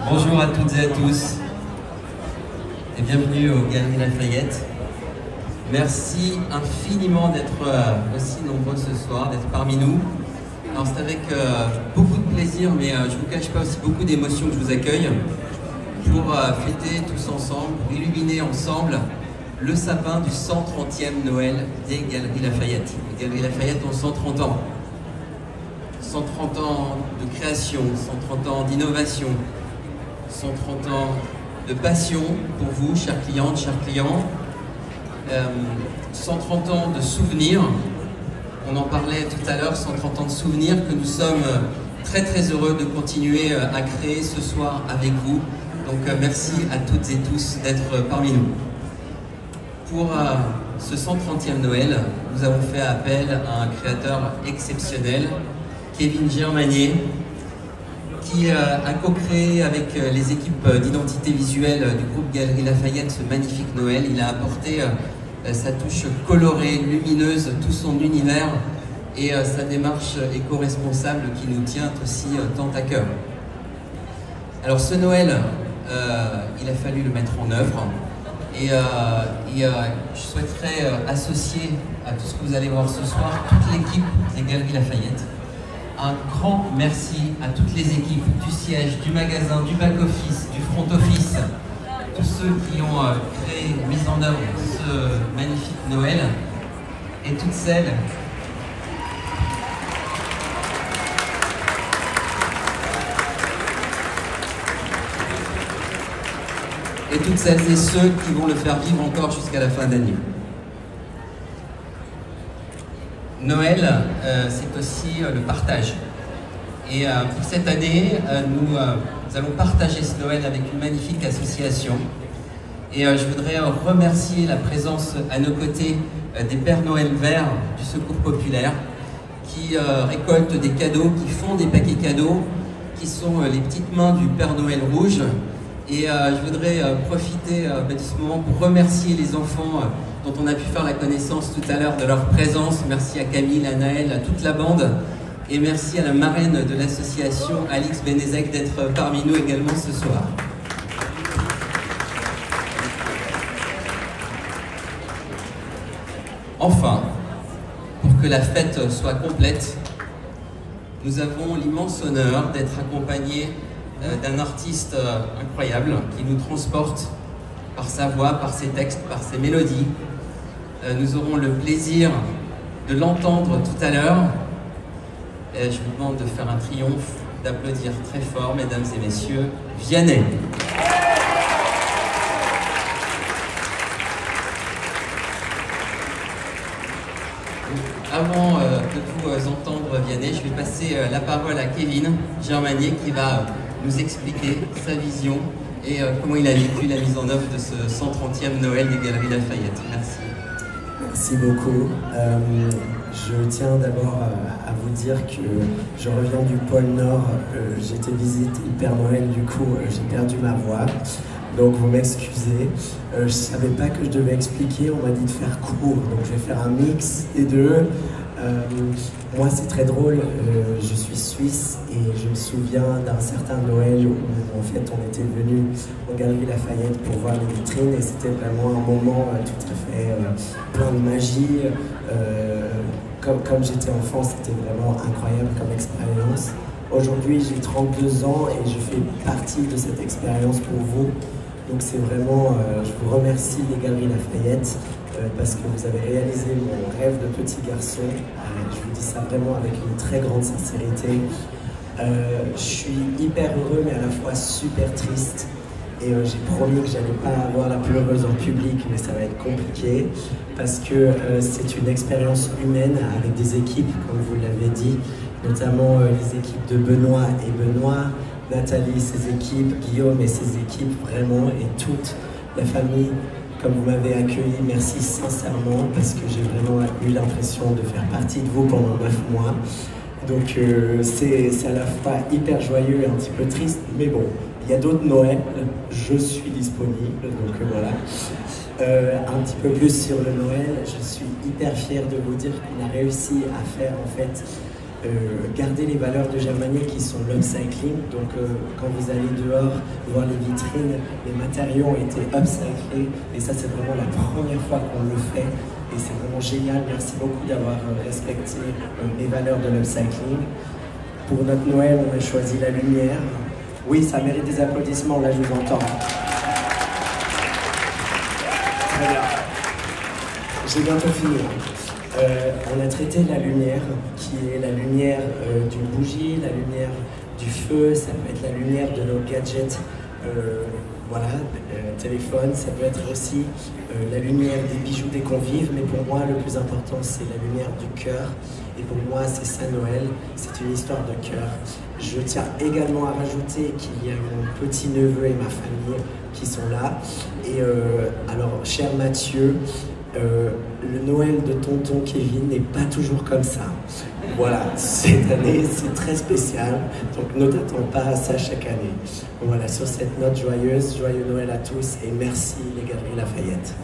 Bonjour à toutes et à tous et bienvenue aux Galeries Lafayette. Merci infiniment d'être aussi nombreux ce soir, d'être parmi nous. Alors c'est avec beaucoup de plaisir, mais je ne vous cache pas aussi beaucoup d'émotions que je vous accueille pour fêter tous ensemble, pour illuminer ensemble le sapin du 130e Noël des Galeries Lafayette. Les Galeries Lafayette ont 130 ans. 130 ans de création, 130 ans d'innovation, 130 ans de passion pour vous, chères clientes, chers clients, 130 ans de souvenirs, on en parlait tout à l'heure, 130 ans de souvenirs que nous sommes très très heureux de continuer à créer ce soir avec vous. Donc merci à toutes et tous d'être parmi nous. Pour ce 130e Noël, nous avons fait appel à un créateur exceptionnel, Kevin Germanier, qui a co-créé avec les équipes d'identité visuelle du groupe Galeries Lafayette ce magnifique Noël. Il a apporté sa touche colorée, lumineuse, tout son univers et sa démarche éco-responsable qui nous tient aussi tant à cœur. Alors ce Noël, il a fallu le mettre en œuvre et je souhaiterais associer à tout ce que vous allez voir ce soir toute l'équipe des Galeries Lafayette. Un grand merci à toutes les équipes du siège, du magasin, du back-office, du front-office, tous ceux qui ont créé, mis en œuvre ce magnifique Noël, et toutes celles et ceux qui vont le faire vivre encore jusqu'à la fin d'année. Noël, c'est aussi le partage. Et pour cette année, nous allons partager ce Noël avec une magnifique association. Et je voudrais remercier la présence à nos côtés des Pères Noël Verts du Secours Populaire qui récoltent des cadeaux, qui font des paquets cadeaux, qui sont les petites mains du Père Noël Rouge. Et je voudrais profiter de ce moment pour remercier les enfants dont on a pu faire la connaissance tout à l'heure de leur présence. Merci à Camille, à Naël, à toute la bande. Et merci à la marraine de l'association, Alix Benezek, d'être parmi nous également ce soir. Enfin, pour que la fête soit complète, nous avons l'immense honneur d'être accompagnés d'un artiste incroyable qui nous transporte par sa voix, par ses textes, par ses mélodies. Nous aurons le plaisir de l'entendre tout à l'heure. Je vous demande de faire un triomphe, d'applaudir très fort, mesdames et messieurs, Vianney. Avant de vous entendre, Vianney, je vais passer la parole à Kevin Germanier qui va nous expliquer sa vision et comment il a vécu la mise en œuvre de ce 130e Noël des Galeries Lafayette. Merci. Merci beaucoup. Je tiens d'abord à vous dire que je reviens du pôle Nord. J'étais visiter le Père Noël, du coup j'ai perdu ma voix. Donc vous m'excusez. Je ne savais pas que je devais expliquer, on m'a dit de faire court. Donc je vais faire un mix des deux. Moi c'est très drôle, je suis suisse et je me souviens d'un certain Noël où en fait on était venu aux Galeries Lafayette pour voir les vitrines et c'était vraiment un moment tout à fait plein de magie. Comme j'étais enfant, c'était vraiment incroyable comme expérience. Aujourd'hui j'ai 32 ans et je fais partie de cette expérience pour vous. Donc c'est vraiment, je vous remercie les Galeries Lafayette parce que vous avez réalisé mon rêve de petit garçon. Je vous dis ça vraiment avec une très grande sincérité. Je suis hyper heureux mais à la fois super triste. Et j'ai promis que j'allais pas avoir la pleureuse en public, mais ça va être compliqué parce que c'est une expérience humaine avec des équipes, comme vous l'avez dit, notamment les équipes de Benoît et Benoît, Nathalie, ses équipes, Guillaume et ses équipes, vraiment, et toute la famille. Comme vous m'avez accueilli, merci sincèrement parce que j'ai vraiment eu l'impression de faire partie de vous pendant 9 mois. Donc c'est à la fois hyper joyeux et un petit peu triste, mais bon, il y a d'autres Noëls, je suis disponible, donc voilà. Un petit peu plus sur le Noël, je suis hyper fier de vous dire qu'on a réussi à faire en fait garder les valeurs de Germania qui sont l'upcycling. Donc quand vous allez dehors voir les vitrines, les matériaux ont été upcyclés et ça c'est vraiment la première fois qu'on le fait et c'est vraiment génial. Merci beaucoup d'avoir respecté les valeurs de l'upcycling. Pour notre Noël, on a choisi la lumière. Oui, ça mérite des applaudissements, là je vous entends. Très bien. J'ai bientôt fini. On a traité la lumière, qui est la lumière d'une bougie, la lumière du feu, ça peut être la lumière de nos gadgets, voilà, téléphone, ça peut être aussi la lumière des bijoux des convives, mais pour moi le plus important c'est la lumière du cœur, et pour moi c'est ça Noël, c'est une histoire de cœur. Je tiens également à rajouter qu'il y a mon petit-neveu et ma famille qui sont là, et alors cher Mathieu, le Noël de tonton Kevin n'est pas toujours comme ça. Voilà, cette année c'est très spécial, donc ne t'attends pas à ça chaque année. Voilà, sur cette note joyeuse, joyeux Noël à tous et merci les Galeries Lafayette.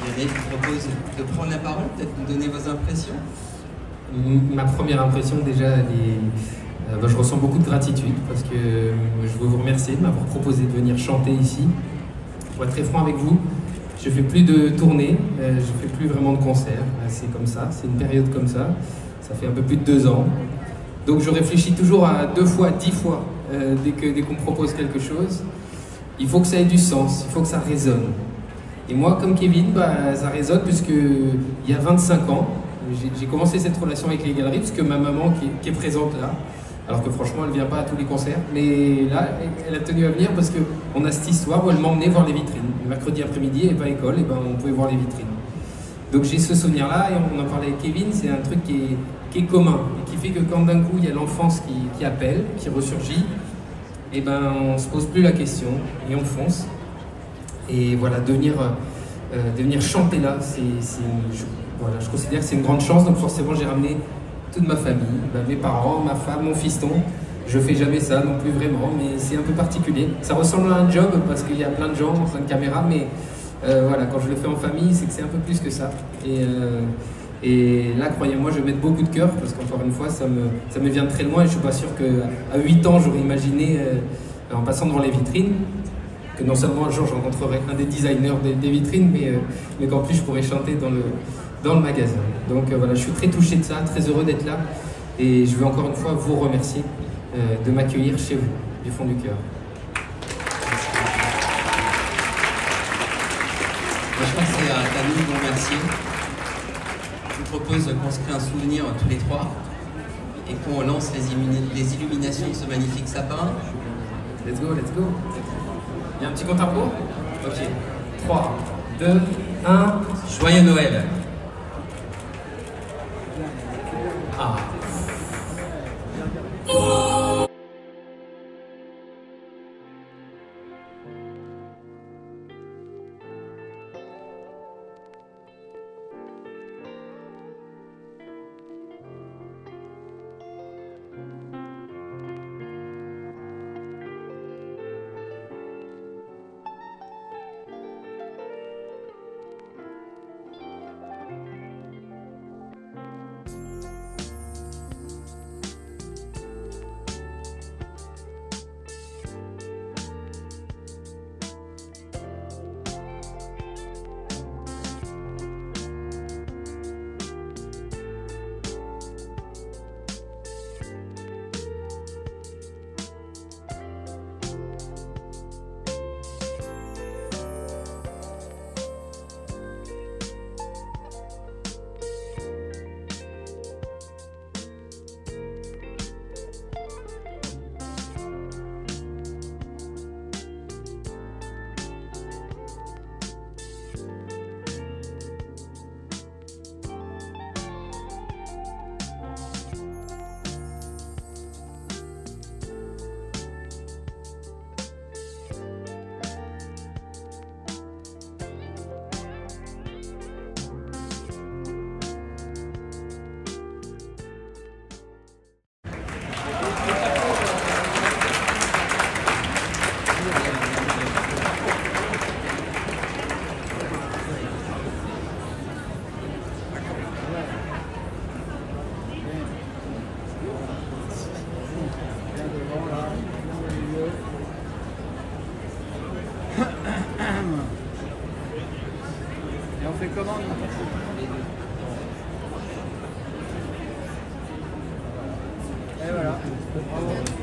Yannick, je vous propose de prendre la parole, peut-être nous donner vos impressions. Ma première impression déjà, je ressens beaucoup de gratitude parce que je veux vous remercier de m'avoir proposé de venir chanter ici. Pour être très franc avec vous, je fais plus de tournées, je fais plus vraiment de concerts, c'est comme ça, c'est une période comme ça, ça fait un peu plus de 2 ans. Donc je réfléchis toujours à 2 fois, 10 fois, dès qu'on me propose quelque chose. Il faut que ça ait du sens, il faut que ça résonne. Et moi, comme Kevin, ça résonne puisque il y a 25 ans, j'ai commencé cette relation avec les galeries parce que ma maman qui est présente là, alors que franchement elle ne vient pas à tous les concerts, mais là elle a tenu à venir parce qu'on a cette histoire où elle m'emmenait voir les vitrines. Le mercredi après-midi, et pas école, et on pouvait voir les vitrines. Donc j'ai ce souvenir-là et on en parlait avec Kevin, c'est un truc qui est commun et qui fait que quand d'un coup il y a l'enfance qui appelle, qui ressurgit, et on ne se pose plus la question et on fonce. Et voilà, de venir chanter là, je considère que c'est une grande chance, donc forcément j'ai ramené toute ma famille, mes parents, ma femme, mon fiston. Je fais jamais ça non plus vraiment, mais c'est un peu particulier. Ça ressemble à un job parce qu'il y a plein de gens, plein de caméras, mais voilà, quand je le fais en famille, c'est que c'est un peu plus que ça. Et là, croyez-moi, je vais mettre beaucoup de cœur parce qu'encore une fois, ça me vient de très loin et je suis pas sûr qu'à 8 ans, j'aurais imaginé, en passant devant les vitrines, que non seulement un jour je rencontrerai un des designers des vitrines, mais qu'en plus je pourrais chanter dans le magasin. Donc voilà, je suis très touché de ça, très heureux d'être là et je veux encore une fois vous remercier de m'accueillir chez vous, du fond du cœur. Je pense que c'est à nous de vous remercier. Je vous propose qu'on se crée un souvenir tous les 3 et qu'on lance les illuminations de ce magnifique sapin. Let's go, let's go. Il y a un petit compte à rebours? Ok. 3, 2, 1. Joyeux Noël!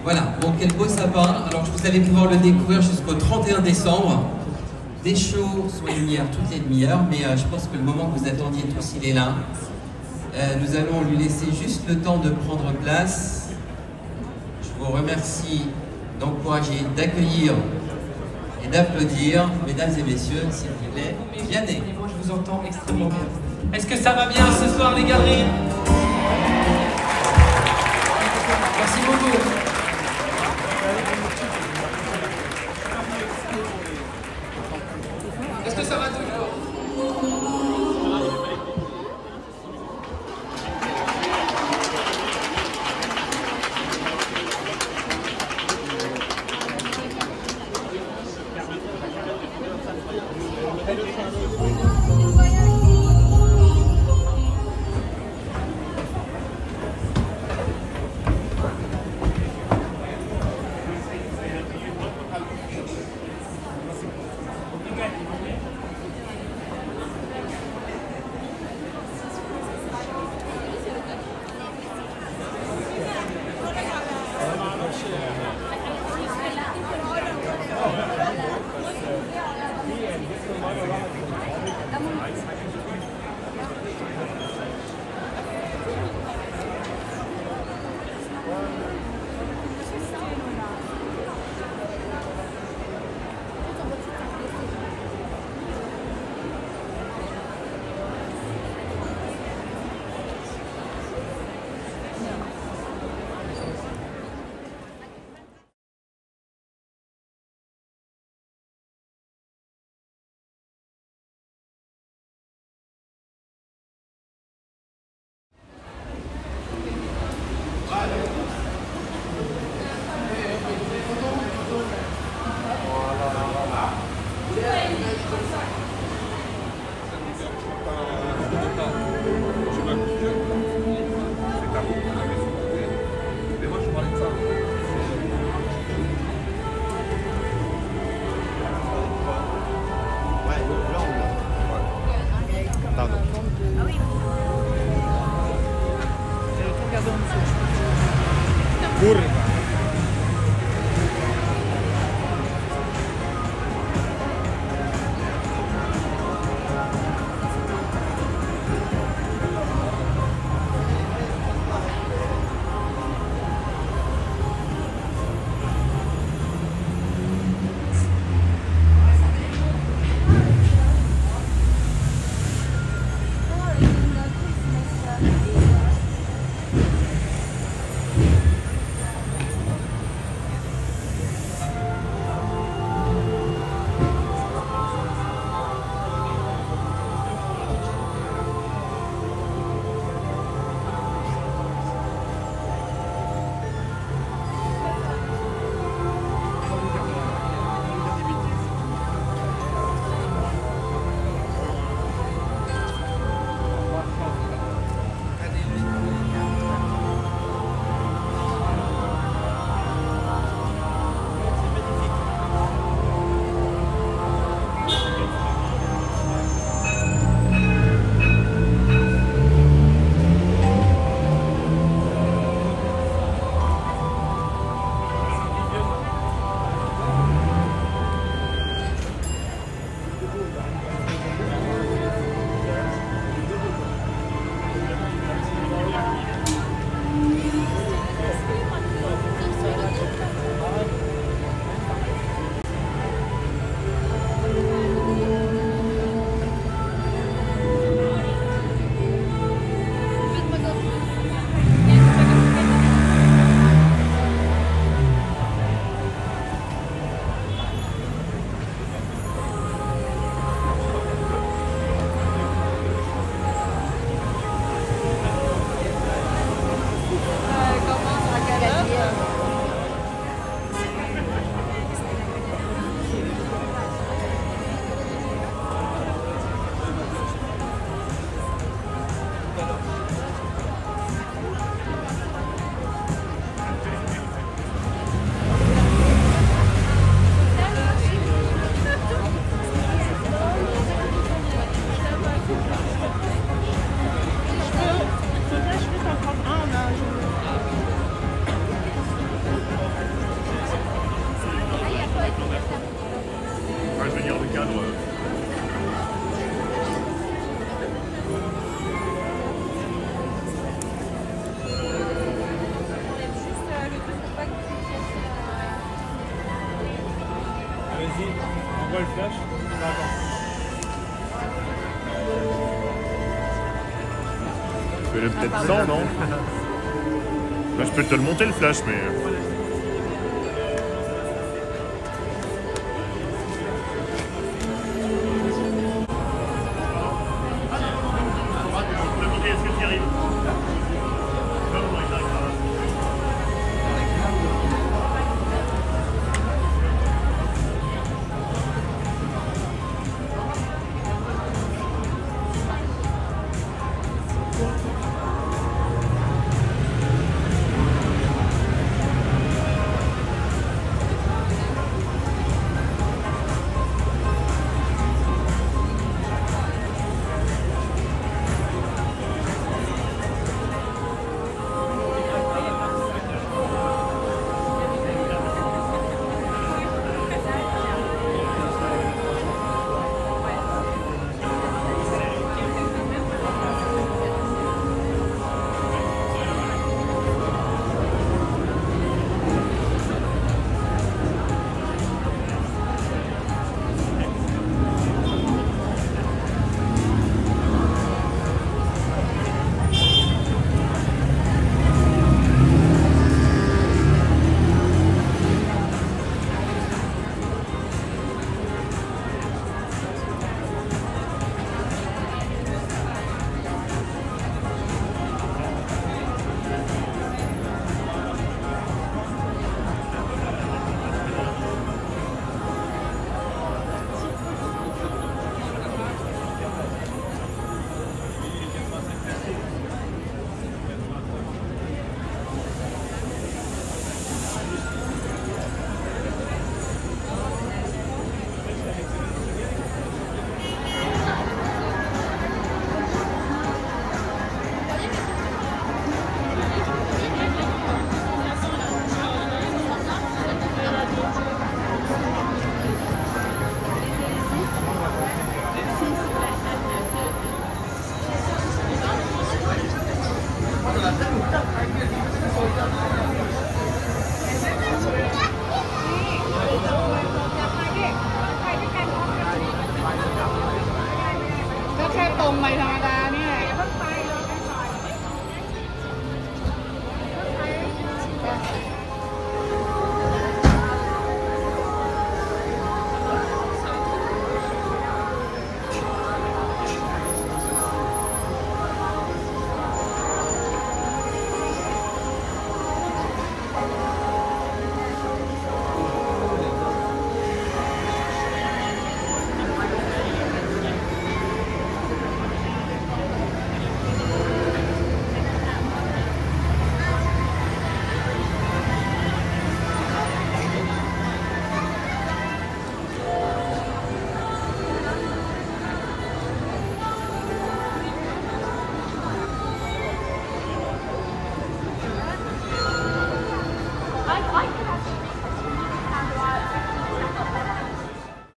Voilà, bon, quel beau sapin. Alors, vous allez pouvoir le découvrir jusqu'au 31 décembre. Des shows sous lumière toutes les demi-heures, mais je pense que le moment que vous attendiez tous, il est là. Nous allons lui laisser juste le temps de prendre place. Je vous remercie d'encourager, d'accueillir et d'applaudir, mesdames et messieurs, s'il vous plaît, Vianney. Moi, je vous entends extrêmement bien. Est-ce que ça va bien ce soir, les galeries? Merci beaucoup. Est-ce que ça va toujours? quoi le flash? Fais-le peut-être sans, non? Là, je peux te le monter le flash, mais... Gracias.